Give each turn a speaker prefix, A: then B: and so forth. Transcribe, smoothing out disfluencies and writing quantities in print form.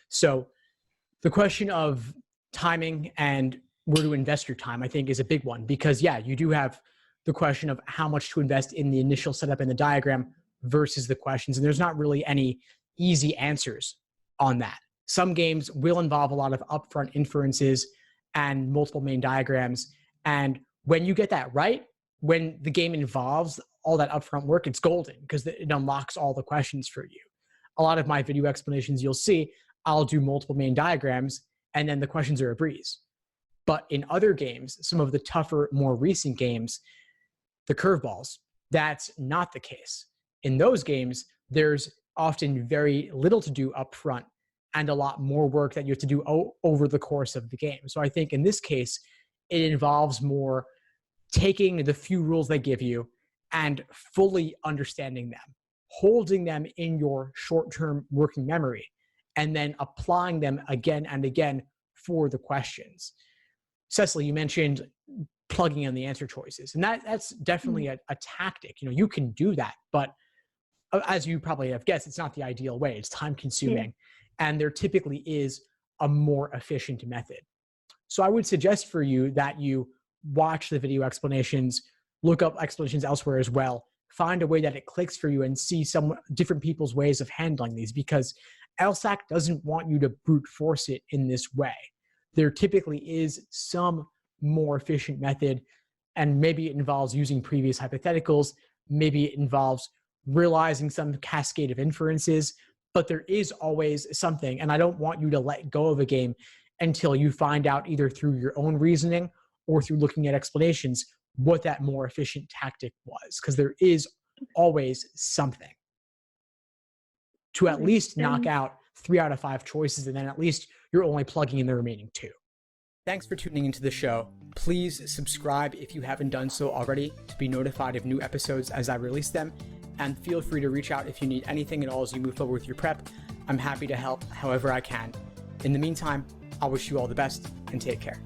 A: So the question of timing and where to invest your time, I think, is a big one because, yeah, you do have the question of how much to invest in the initial setup in the diagram versus the questions. And there's not really any easy answers on that. Some games will involve a lot of upfront inferences and multiple main diagrams. And when you get that right, when the game involves all that upfront work, it's golden because it unlocks all the questions for you. A lot of my video explanations, you'll see, I'll do multiple main diagrams and then the questions are a breeze. But in other games, some of the tougher, more recent games, the curveballs, that's not the case. In those games, there's often very little to do up front and a lot more work that you have to do over the course of the game. So I think in this case, it involves more taking the few rules they give you and fully understanding them, holding them in your short-term working memory, and then applying them again and again for the questions. Cecily, you mentioned plugging in the answer choices, and that's definitely a tactic. You know, you can do that, but as you probably have guessed, it's not the ideal way. It's time consuming, and there typically is a more efficient method. So I would suggest for you that you watch the video explanations, look up explanations elsewhere as well, find a way that it clicks for you and see some different people's ways of handling these, because LSAT doesn't want you to brute force it in this way. There typically is some more efficient method, and maybe it involves using previous hypotheticals, maybe it involves realizing some cascade of inferences, but there is always something, and I don't want you to let go of a game until you find out either through your own reasoning or through looking at explanations what that more efficient tactic was, because there is always something to at least knock out 3 out of 5 choices, and then at least you're only plugging in the remaining 2. Thanks for tuning into the show. Please subscribe if you haven't done so already to be notified of new episodes as I release them, and feel free to reach out if you need anything at all as you move forward with your prep. I'm happy to help however I can. In the meantime, I wish you all the best and take care.